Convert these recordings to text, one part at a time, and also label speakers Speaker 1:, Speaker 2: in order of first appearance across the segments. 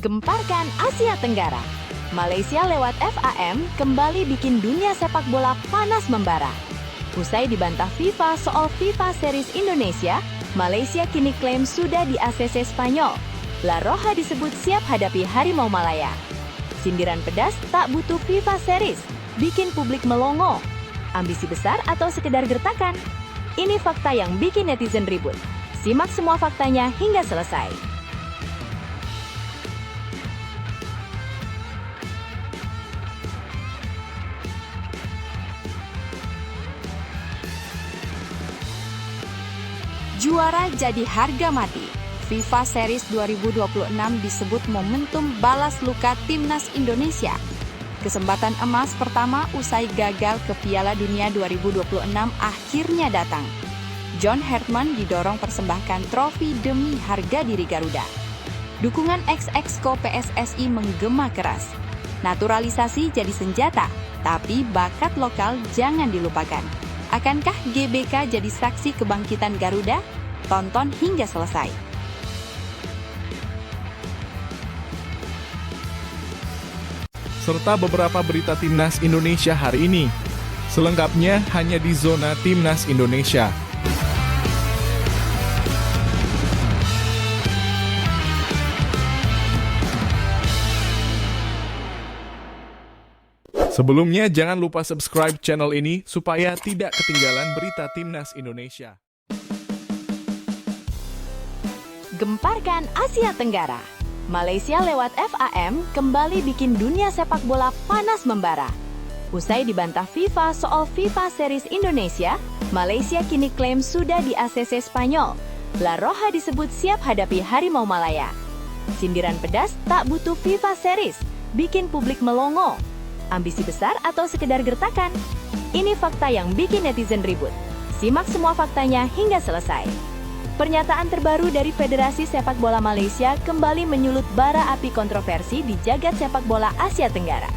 Speaker 1: Gemparkan Asia Tenggara. Malaysia lewat FAM kembali bikin dunia sepak bola panas membara. Usai dibantah FIFA soal FIFA Series Indonesia, Malaysia kini klaim sudah di ACC Spanyol. La Roja disebut siap hadapi Harimau Malaya. Sindiran pedas tak butuh FIFA Series, bikin publik melongo. Ambisi besar atau sekedar gertakan? Ini fakta yang bikin netizen ribut. Simak semua faktanya hingga selesai. Juara jadi harga mati. FIFA Series 2026 disebut momentum balas luka Timnas Indonesia. Kesempatan emas pertama usai gagal ke Piala Dunia 2026 akhirnya datang. John Hartman didorong persembahkan trofi demi harga diri Garuda. Dukungan ex-exco PSSI menggema keras. Naturalisasi jadi senjata, tapi bakat lokal jangan dilupakan. Akankah GBK jadi saksi kebangkitan Garuda? Tonton hingga selesai.
Speaker 2: Serta beberapa berita Timnas Indonesia hari ini. Selengkapnya hanya di Zona Timnas Indonesia. Sebelumnya, jangan lupa subscribe channel ini supaya tidak ketinggalan berita Timnas Indonesia.
Speaker 1: Gemparkan Asia Tenggara. Malaysia lewat FAM kembali bikin dunia sepak bola panas membara. Usai dibantah FIFA soal FIFA Series Indonesia, Malaysia kini klaim sudah di ACC Spanyol. La Roja disebut siap hadapi Harimau Malaya. Sindiran pedas tak butuh FIFA Series, bikin publik melongo. Ambisi besar atau sekedar gertakan? Ini fakta yang bikin netizen ribut. Simak semua faktanya hingga selesai. Pernyataan terbaru dari Federasi Sepak Bola Malaysia kembali menyulut bara api kontroversi di jagat sepak bola Asia Tenggara.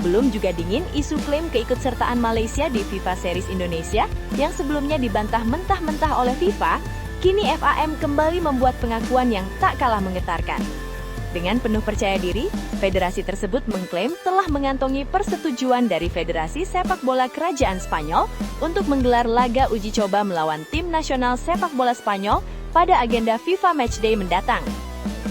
Speaker 1: Belum juga dingin isu klaim keikutsertaan Malaysia di FIFA Series Indonesia yang sebelumnya dibantah mentah-mentah oleh FIFA, kini FAM kembali membuat pengakuan yang tak kalah menggetarkan. Dengan penuh percaya diri, federasi tersebut mengklaim telah mengantongi persetujuan dari Federasi Sepak Bola Kerajaan Spanyol untuk menggelar laga uji coba melawan tim nasional sepak bola Spanyol pada agenda FIFA Matchday mendatang.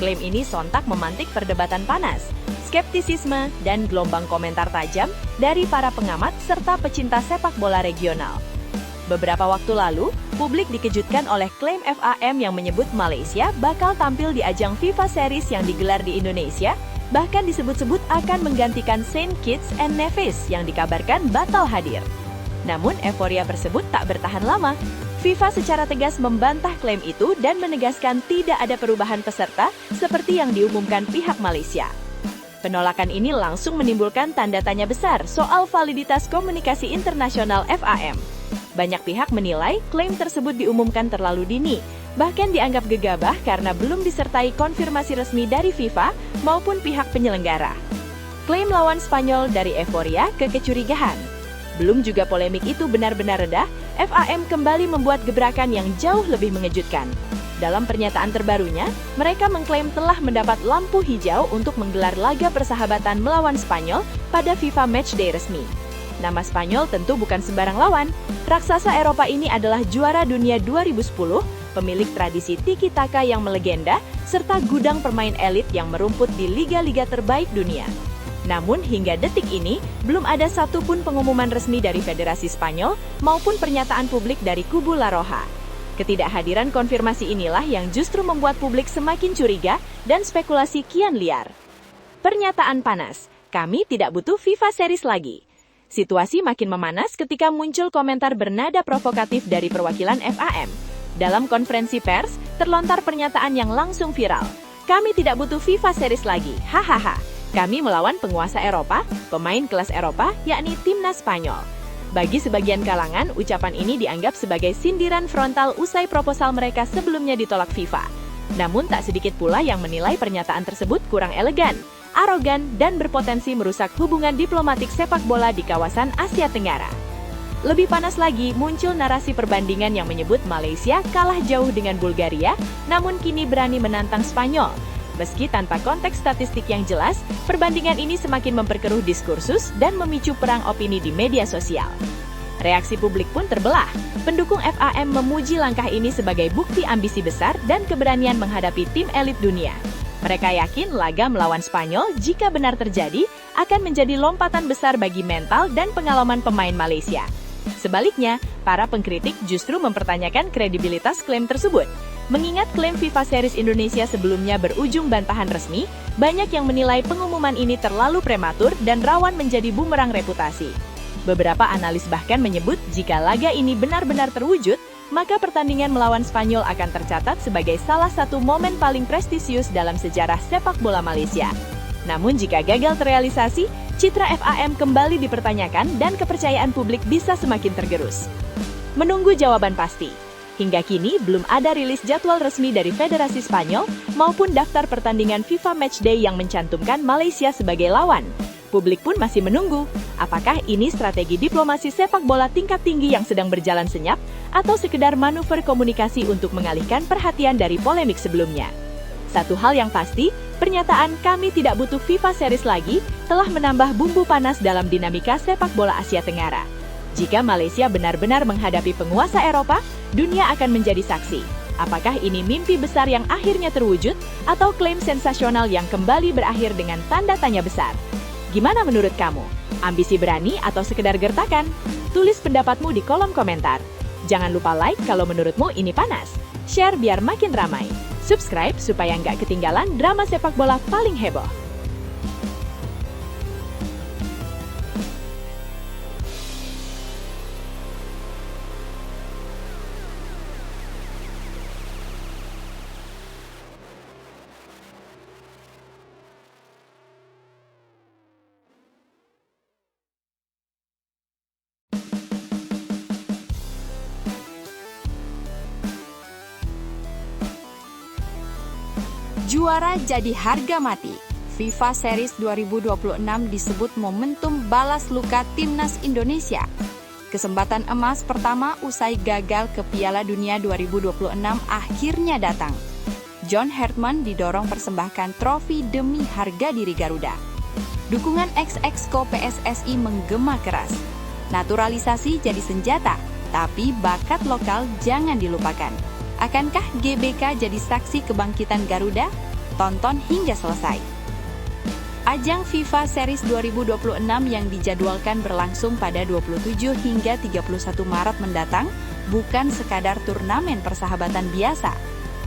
Speaker 1: Klaim ini sontak memantik perdebatan panas, skeptisisme, dan gelombang komentar tajam dari para pengamat serta pecinta sepak bola regional. Beberapa waktu lalu, publik dikejutkan oleh klaim FAM yang menyebut Malaysia bakal tampil di ajang FIFA Series yang digelar di Indonesia, bahkan disebut-sebut akan menggantikan Saint Kitts and Nevis yang dikabarkan batal hadir. Namun, euforia tersebut tak bertahan lama. FIFA secara tegas membantah klaim itu dan menegaskan tidak ada perubahan peserta seperti yang diumumkan pihak Malaysia. Penolakan ini langsung menimbulkan tanda tanya besar soal validitas komunikasi internasional FAM. Banyak pihak menilai klaim tersebut diumumkan terlalu dini, bahkan dianggap gegabah karena belum disertai konfirmasi resmi dari FIFA maupun pihak penyelenggara. Klaim lawan Spanyol dari euforia ke kecurigaan. Belum juga polemik itu benar-benar reda, FAM kembali membuat gebrakan yang jauh lebih mengejutkan. Dalam pernyataan terbarunya, mereka mengklaim telah mendapat lampu hijau untuk menggelar laga persahabatan melawan Spanyol pada FIFA Matchday resmi. Nama Spanyol tentu bukan sembarang lawan. Raksasa Eropa ini adalah juara dunia 2010, pemilik tradisi tiki-taka yang melegenda, serta gudang pemain elit yang merumput di liga-liga terbaik dunia. Namun hingga detik ini, belum ada satupun pengumuman resmi dari Federasi Spanyol maupun pernyataan publik dari kubu La Roja. Ketidakhadiran konfirmasi inilah yang justru membuat publik semakin curiga dan spekulasi kian liar. Pernyataan panas, kami tidak butuh FIFA Series lagi. Situasi makin memanas ketika muncul komentar bernada provokatif dari perwakilan FAM. Dalam konferensi pers, terlontar pernyataan yang langsung viral. Kami tidak butuh FIFA Series lagi, hahaha. Kami melawan penguasa Eropa, pemain kelas Eropa, yakni Timnas Spanyol. Bagi sebagian kalangan, ucapan ini dianggap sebagai sindiran frontal usai proposal mereka sebelumnya ditolak FIFA. Namun tak sedikit pula yang menilai pernyataan tersebut kurang elegan, arogan, dan berpotensi merusak hubungan diplomatik sepak bola di kawasan Asia Tenggara. Lebih panas lagi, muncul narasi perbandingan yang menyebut Malaysia kalah jauh dengan Bulgaria, namun kini berani menantang Spanyol. Meski tanpa konteks statistik yang jelas, perbandingan ini semakin memperkeruh diskursus dan memicu perang opini di media sosial. Reaksi publik pun terbelah. Pendukung FAM memuji langkah ini sebagai bukti ambisi besar dan keberanian menghadapi tim elit dunia. Mereka yakin laga melawan Spanyol, jika benar terjadi, akan menjadi lompatan besar bagi mental dan pengalaman pemain Malaysia. Sebaliknya, para pengkritik justru mempertanyakan kredibilitas klaim tersebut. Mengingat klaim FIFA Series Indonesia sebelumnya berujung bantahan resmi, banyak yang menilai pengumuman ini terlalu prematur dan rawan menjadi bumerang reputasi. Beberapa analis bahkan menyebut jika laga ini benar-benar terwujud, maka pertandingan melawan Spanyol akan tercatat sebagai salah satu momen paling prestisius dalam sejarah sepak bola Malaysia. Namun jika gagal terrealisasi, citra FAM kembali dipertanyakan dan kepercayaan publik bisa semakin tergerus. Menunggu jawaban pasti. Hingga kini belum ada rilis jadwal resmi dari Federasi Spanyol maupun daftar pertandingan FIFA Matchday yang mencantumkan Malaysia sebagai lawan. Publik pun masih menunggu, apakah ini strategi diplomasi sepak bola tingkat tinggi yang sedang berjalan senyap atau sekedar manuver komunikasi untuk mengalihkan perhatian dari polemik sebelumnya. Satu hal yang pasti, pernyataan "kami tidak butuh FIFA Series lagi" telah menambah bumbu panas dalam dinamika sepak bola Asia Tenggara. Jika Malaysia benar-benar menghadapi penguasa Eropa, dunia akan menjadi saksi. Apakah ini mimpi besar yang akhirnya terwujud, atau klaim sensasional yang kembali berakhir dengan tanda tanya besar? Gimana menurut kamu? Ambisi berani atau sekedar gertakan? Tulis pendapatmu di kolom komentar. Jangan lupa like kalau menurutmu ini panas. Share biar makin ramai. Subscribe supaya nggak ketinggalan drama sepak bola paling heboh.
Speaker 3: Juara jadi harga mati. FIFA Series 2026 disebut momentum balas luka Timnas Indonesia. Kesempatan emas pertama usai gagal ke Piala Dunia 2026 akhirnya datang. John Hartman didorong persembahkan trofi demi harga diri Garuda. Dukungan ex-exco PSSI menggema keras. Naturalisasi jadi senjata, tapi bakat lokal jangan dilupakan. Akankah GBK jadi saksi kebangkitan Garuda? Tonton hingga selesai. Ajang FIFA Series 2026 yang dijadwalkan berlangsung pada 27 hingga 31 Maret mendatang bukan sekadar turnamen persahabatan biasa.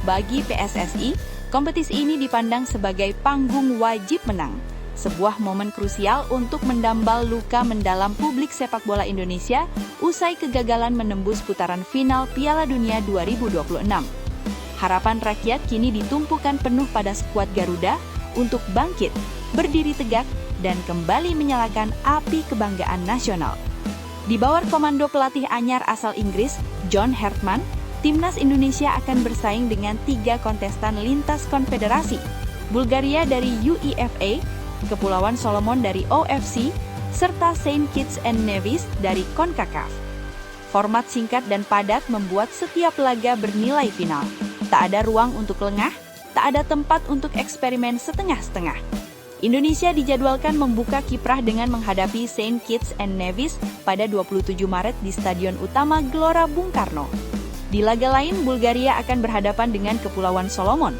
Speaker 3: Bagi PSSI, kompetisi ini dipandang sebagai panggung wajib menang. Sebuah momen krusial untuk mendambal luka mendalam publik sepak bola Indonesia usai kegagalan menembus putaran final Piala Dunia 2026. Harapan rakyat kini ditumpukan penuh pada skuad Garuda untuk bangkit, berdiri tegak, dan kembali menyalakan api kebanggaan nasional. Di bawah komando pelatih anyar asal Inggris, John Hartman, Timnas Indonesia akan bersaing dengan 3 kontestan lintas konfederasi, Bulgaria dari UEFA, Kepulauan Solomon dari OFC, serta Saint Kitts and Nevis dari CONCACAF. Format singkat dan padat membuat setiap laga bernilai final. Tak ada ruang untuk lengah, tak ada tempat untuk eksperimen setengah-setengah. Indonesia dijadwalkan membuka kiprah dengan menghadapi Saint Kitts and Nevis pada 27 Maret di Stadion Utama Gelora Bung Karno. Di laga lain, Bulgaria akan berhadapan dengan Kepulauan Solomon.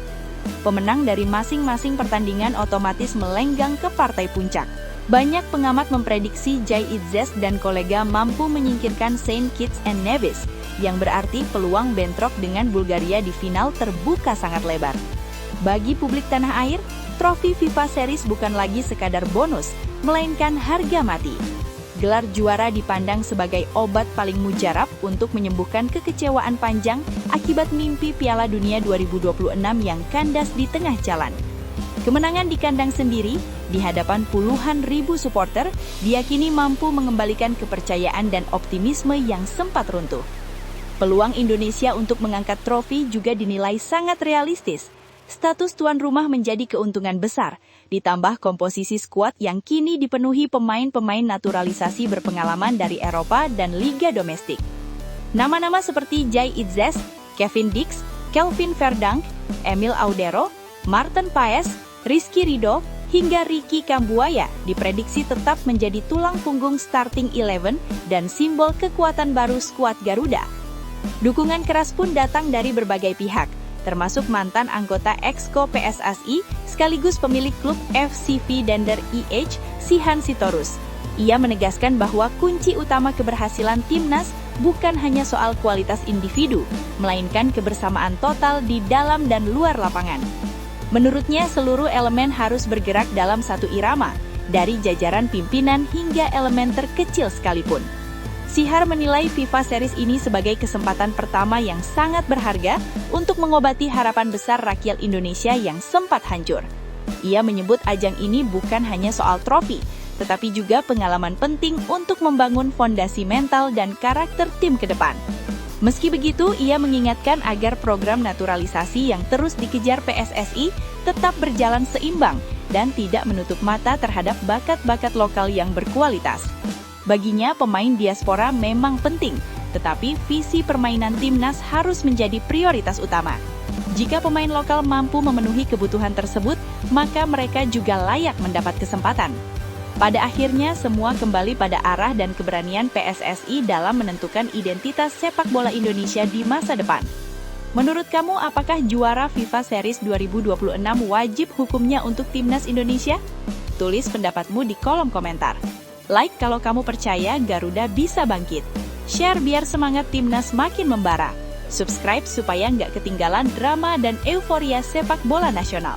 Speaker 3: Pemenang dari masing-masing pertandingan otomatis melenggang ke partai puncak. Banyak pengamat memprediksi Jai Itzes dan kolega mampu menyingkirkan Saint Kitts and Nevis, yang berarti peluang bentrok dengan Bulgaria di final terbuka sangat lebar. Bagi publik tanah air, trofi FIFA Series bukan lagi sekadar bonus, melainkan harga mati. Gelar juara dipandang sebagai obat paling mujarab untuk menyembuhkan kekecewaan panjang akibat mimpi Piala Dunia 2026 yang kandas di tengah jalan. Kemenangan di kandang sendiri, di hadapan puluhan ribu supporter, diyakini mampu mengembalikan kepercayaan dan optimisme yang sempat runtuh. Peluang Indonesia untuk mengangkat trofi juga dinilai sangat realistis. Status tuan rumah menjadi keuntungan besar, ditambah komposisi skuad yang kini dipenuhi pemain-pemain naturalisasi berpengalaman dari Eropa dan Liga Domestik. Nama-nama seperti Jai Itzes, Kevin Dix, Kelvin Verdonk, Emil Audero, Martin Paes, Rizky Ridho, hingga Ricky Kambuaya diprediksi tetap menjadi tulang punggung starting 11 dan simbol kekuatan baru skuad Garuda. Dukungan keras pun datang dari berbagai pihak, termasuk mantan anggota Exco PSSI sekaligus pemilik klub FCV Dender IH, Sihan Sitorus. Ia menegaskan bahwa kunci utama keberhasilan timnas bukan hanya soal kualitas individu, melainkan kebersamaan total di dalam dan luar lapangan. Menurutnya, seluruh elemen harus bergerak dalam satu irama, dari jajaran pimpinan hingga elemen terkecil sekalipun. Sihar menilai FIFA Series ini sebagai kesempatan pertama yang sangat berharga untuk mengobati harapan besar rakyat Indonesia yang sempat hancur. Ia menyebut ajang ini bukan hanya soal trofi, tetapi juga pengalaman penting untuk membangun fondasi mental dan karakter tim ke depan. Meski begitu, ia mengingatkan agar program naturalisasi yang terus dikejar PSSI tetap berjalan seimbang dan tidak menutup mata terhadap bakat-bakat lokal yang berkualitas. Baginya, pemain diaspora memang penting, tetapi visi permainan timnas harus menjadi prioritas utama. Jika pemain lokal mampu memenuhi kebutuhan tersebut, maka mereka juga layak mendapat kesempatan. Pada akhirnya, semua kembali pada arah dan keberanian PSSI dalam menentukan identitas sepak bola Indonesia di masa depan. Menurut kamu, apakah juara FIFA Series 2026 wajib hukumnya untuk timnas Indonesia? Tulis pendapatmu di kolom komentar. Like kalau kamu percaya Garuda bisa bangkit. Share biar semangat timnas makin membara. Subscribe supaya nggak ketinggalan drama dan euforia sepak bola nasional.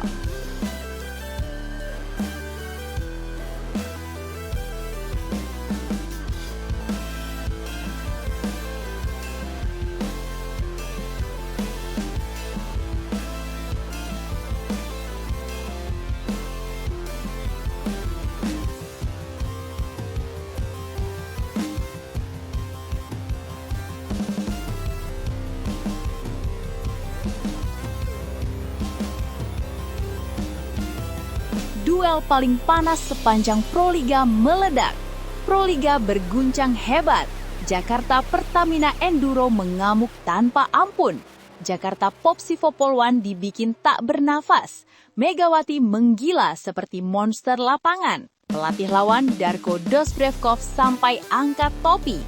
Speaker 1: Duel paling panas sepanjang Proliga meledak. Proliga berguncang hebat. Jakarta Pertamina Enduro mengamuk tanpa ampun. Jakarta Popsivo Polwan dibikin tak bernafas. Megawati menggila seperti monster lapangan. Pelatih lawan Darko Dosbrevkov sampai angkat topi.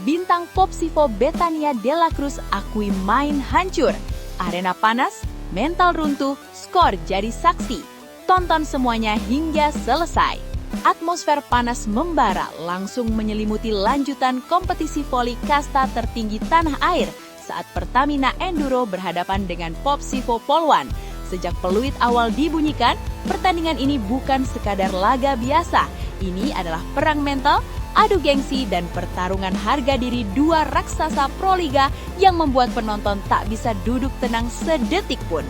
Speaker 1: Bintang Popsivo Betania de la Cruz akui main hancur. Arena panas, mental runtuh, skor jadi saksi. Tonton semuanya hingga selesai. Atmosfer panas membara langsung menyelimuti lanjutan kompetisi voli kasta tertinggi tanah air saat Pertamina Enduro berhadapan dengan Popsivo Polwan. Sejak peluit awal dibunyikan, pertandingan ini bukan sekadar laga biasa. Ini adalah perang mental, adu gengsi, dan pertarungan harga diri dua raksasa Proliga yang membuat penonton tak bisa duduk tenang sedetik pun.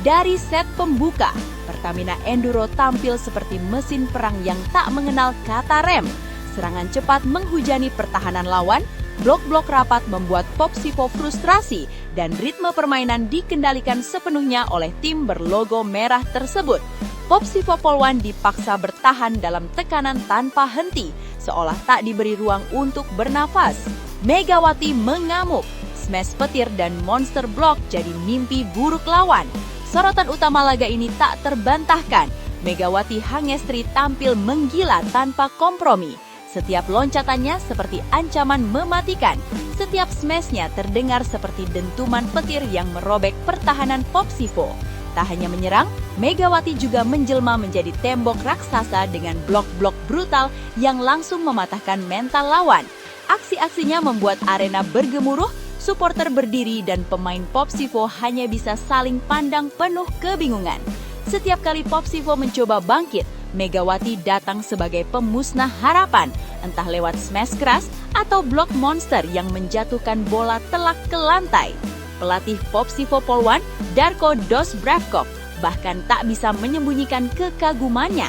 Speaker 1: Dari set pembuka, Pertamina Enduro tampil seperti mesin perang yang tak mengenal kata rem. Serangan cepat menghujani pertahanan lawan, blok-blok rapat membuat Popsivo frustrasi, dan ritme permainan dikendalikan sepenuhnya oleh tim berlogo merah tersebut. Popsivo Polwan dipaksa bertahan dalam tekanan tanpa henti, seolah tak diberi ruang untuk bernafas. Megawati mengamuk, smash petir dan monster block jadi mimpi buruk lawan. Sorotan utama laga ini tak terbantahkan. Megawati Hangestri tampil menggila tanpa kompromi. Setiap loncatannya seperti ancaman mematikan. Setiap smashnya terdengar seperti dentuman petir yang merobek pertahanan Popsivo. Tak hanya menyerang, Megawati juga menjelma menjadi tembok raksasa dengan blok-blok brutal yang langsung mematahkan mental lawan. Aksi-aksinya membuat arena bergemuruh, supporter berdiri dan pemain Popsivo hanya bisa saling pandang penuh kebingungan. Setiap kali Popsivo mencoba bangkit, Megawati datang sebagai pemusnah harapan, entah lewat smash keras atau blok monster yang menjatuhkan bola telak ke lantai. Pelatih Popsivo Polwan, Darko Dosbrevkov, bahkan tak bisa menyembunyikan kekagumannya.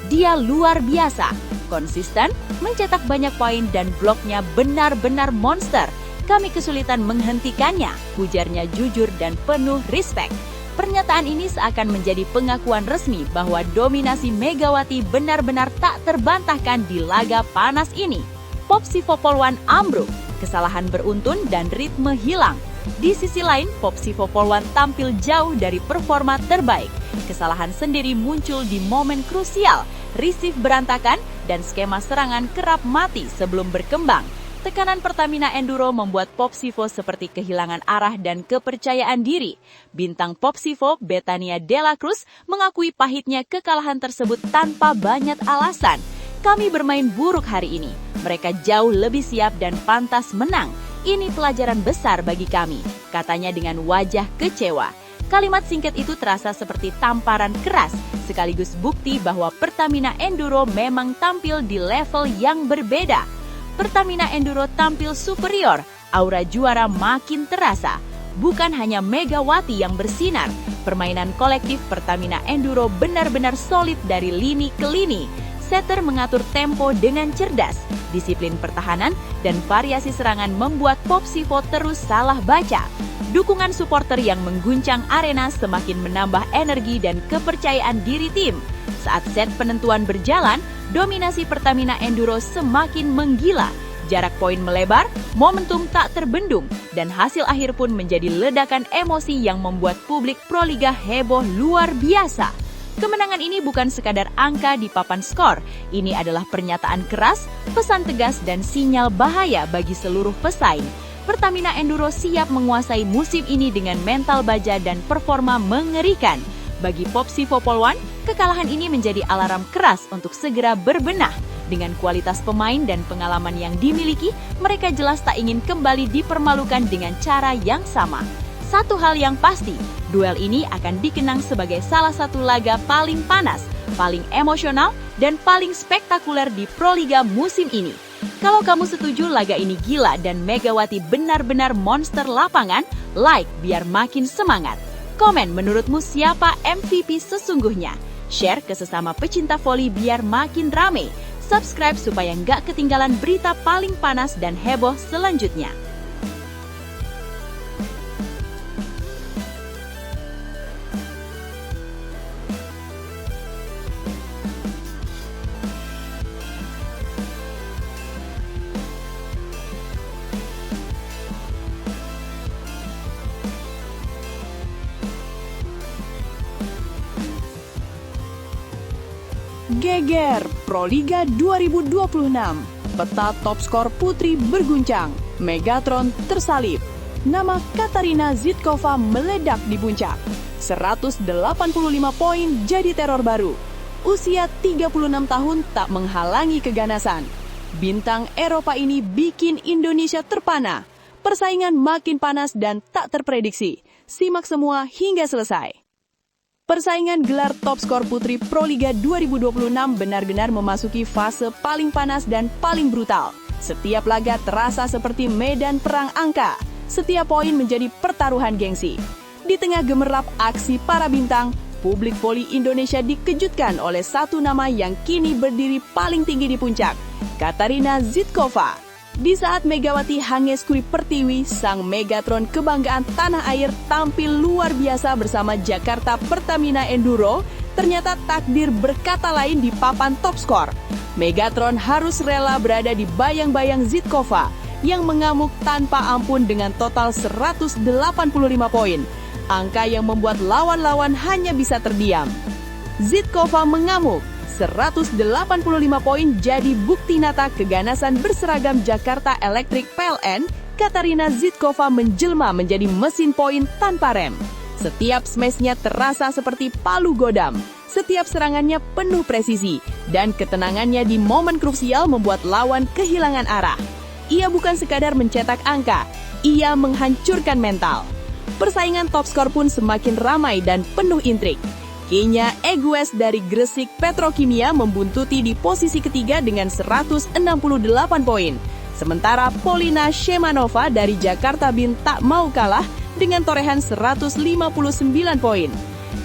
Speaker 1: Dia luar biasa, konsisten, mencetak banyak poin dan bloknya benar-benar monster. Kami kesulitan menghentikannya, ujarnya jujur dan penuh respek. Pernyataan ini seakan menjadi pengakuan resmi bahwa dominasi Megawati benar-benar tak terbantahkan di laga panas ini. Popsivo Polwan ambruk, kesalahan beruntun dan ritme hilang. Di sisi lain, Popsivo Polwan tampil jauh dari performa terbaik. Kesalahan sendiri muncul di momen krusial, receive berantakan, dan skema serangan kerap mati sebelum berkembang. Tekanan Pertamina Enduro membuat Popsivo seperti kehilangan arah dan kepercayaan diri. Bintang Popsivo, Betania Dela Cruz, mengakui pahitnya kekalahan tersebut tanpa banyak alasan. Kami bermain buruk hari ini. Mereka jauh lebih siap dan pantas menang. Ini pelajaran besar bagi kami, katanya dengan wajah kecewa. Kalimat singkat itu terasa seperti tamparan keras, sekaligus bukti bahwa Pertamina Enduro memang tampil di level yang berbeda. Pertamina Enduro tampil superior, aura juara makin terasa. Bukan hanya Megawati yang bersinar, permainan kolektif Pertamina Enduro benar-benar solid dari lini ke lini. Setter mengatur tempo dengan cerdas, disiplin pertahanan, dan variasi serangan membuat Popsivo terus salah baca. Dukungan supporter yang mengguncang arena semakin menambah energi dan kepercayaan diri tim. Saat set penentuan berjalan, dominasi Pertamina Enduro semakin menggila. Jarak poin melebar, momentum tak terbendung, dan hasil akhir pun menjadi ledakan emosi yang membuat publik Proliga heboh luar biasa. Kemenangan ini bukan sekadar angka di papan skor, ini adalah pernyataan keras, pesan tegas, dan sinyal bahaya bagi seluruh pesaing. Pertamina Enduro siap menguasai musim ini dengan mental baja dan performa mengerikan. Bagi Popsivo Polwan, kekalahan ini menjadi alarm keras untuk segera berbenah. Dengan kualitas pemain dan pengalaman yang dimiliki, mereka jelas tak ingin kembali dipermalukan dengan cara yang sama. Satu hal yang pasti, duel ini akan dikenang sebagai salah satu laga paling panas, paling emosional, dan paling spektakuler di Proliga musim ini. Kalau kamu setuju laga ini gila dan Megawati benar-benar monster lapangan, like biar makin semangat. Komen menurutmu siapa MVP sesungguhnya. Share ke sesama pecinta voli biar makin rame. Subscribe supaya nggak ketinggalan berita paling panas dan heboh selanjutnya.
Speaker 3: Geger Proliga 2026. Peta top skor putri berguncang. Megatron tersalib. Nama Katarina Zitkova meledak di puncak. 185 poin jadi teror baru. Usia 36 tahun tak menghalangi keganasan. Bintang Eropa ini bikin Indonesia terpana. Persaingan makin panas dan tak terprediksi. Simak semua hingga selesai. Persaingan gelar top skor putri Proliga 2026 benar-benar memasuki fase paling panas dan paling brutal. Setiap laga terasa seperti medan perang angka. Setiap poin menjadi pertaruhan gengsi. Di tengah gemerlap aksi para bintang, publik voli Indonesia dikejutkan oleh satu nama yang kini berdiri paling tinggi di puncak, Katarina Zitkova. Di saat Megawati Hangeskuri Pertiwi, sang Megatron kebanggaan tanah air tampil luar biasa bersama Jakarta Pertamina Enduro, ternyata takdir berkata lain di papan top skor. Megatron harus rela berada di bayang-bayang Zitkova yang mengamuk tanpa ampun dengan total 185 poin. Angka yang membuat lawan-lawan hanya bisa terdiam. Zitkova mengamuk. 185 poin jadi bukti nyata keganasan berseragam Jakarta Electric PLN. Katarina Zitkova menjelma menjadi mesin poin tanpa rem. Setiap smashnya terasa seperti palu godam. Setiap serangannya penuh presisi. Dan ketenangannya di momen krusial membuat lawan kehilangan arah. Ia bukan sekadar mencetak angka, ia menghancurkan mental. Persaingan top skor pun semakin ramai dan penuh intrik. Kenya Egues dari Gresik Petrokimia membuntuti di posisi ketiga dengan 168 poin. Sementara Polina Shemanova dari Jakarta Bin tak mau kalah dengan torehan 159 poin.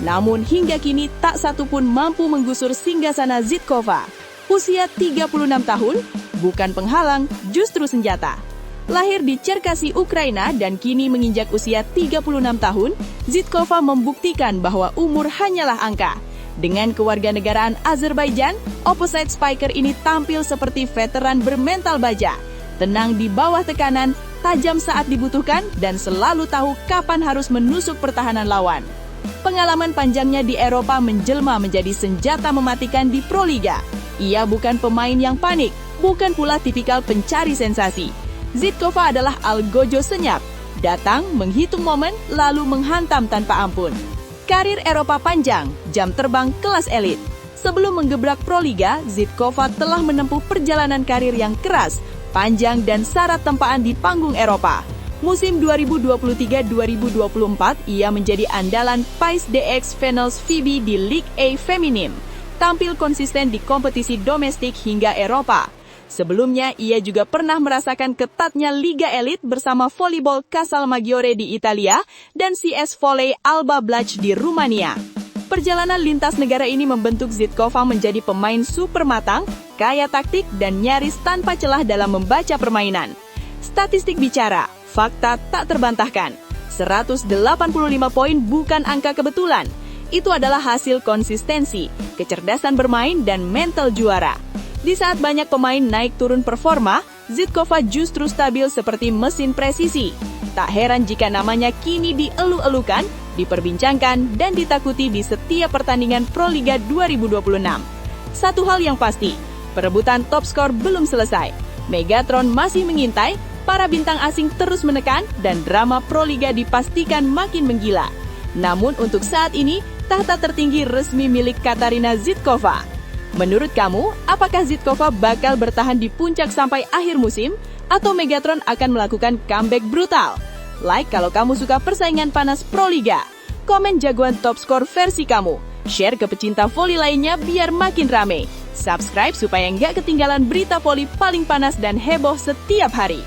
Speaker 3: Namun hingga kini tak satu pun mampu menggusur singgasana Zitkova. Usia 36 tahun, bukan penghalang, justru senjata. Lahir di Cherkasy, Ukraina dan kini menginjak usia 36 tahun, Zitkova membuktikan bahwa umur hanyalah angka. Dengan kewarganegaraan Azerbaijan, opposite spiker ini tampil seperti veteran bermental baja. Tenang di bawah tekanan,
Speaker 4: tajam saat dibutuhkan dan selalu tahu kapan harus menusuk pertahanan lawan. Pengalaman panjangnya di Eropa menjelma menjadi senjata mematikan di Proliga. Ia bukan pemain yang panik, bukan pula tipikal pencari sensasi. Zytkova adalah algojo senyap, datang, menghitung momen, lalu menghantam tanpa ampun. Karir Eropa panjang, jam terbang kelas elit. Sebelum menggebrak Proliga, Zytkova telah menempuh perjalanan karir yang keras, panjang dan syarat tempaan di panggung Eropa. Musim 2023-2024, ia menjadi andalan PAIS DX Finals FIBA di Ligue A Feminim. Tampil konsisten di kompetisi domestik hingga Eropa. Sebelumnya, ia juga pernah merasakan ketatnya Liga Elit bersama volleyball Casalmaggiore di Italia dan CS Volley Alba Blach di Rumania. Perjalanan lintas negara ini membentuk Zytkova menjadi pemain super matang, kaya taktik, dan nyaris tanpa celah dalam membaca permainan. Statistik bicara, fakta tak terbantahkan. 185 poin bukan angka kebetulan. Itu adalah hasil konsistensi, kecerdasan bermain, dan mental juara. Di saat banyak pemain naik turun performa, Zytkova justru stabil seperti mesin presisi. Tak heran jika namanya kini dielu-elukan, diperbincangkan, dan ditakuti di setiap pertandingan Proliga 2026. Satu hal yang pasti, perebutan top skor belum selesai. Megatron masih mengintai, para bintang asing terus menekan, dan drama Proliga dipastikan makin menggila. Namun untuk saat ini, tahta tertinggi resmi milik Katarina Zytkova. Menurut kamu, apakah Zytkova bakal bertahan di puncak sampai akhir musim? Atau Megatron akan melakukan comeback brutal? Like kalau kamu suka persaingan panas Proliga. Komen jagoan top skor versi kamu. Share ke pecinta voli lainnya biar makin rame. Subscribe supaya nggak ketinggalan berita voli paling panas dan heboh setiap hari.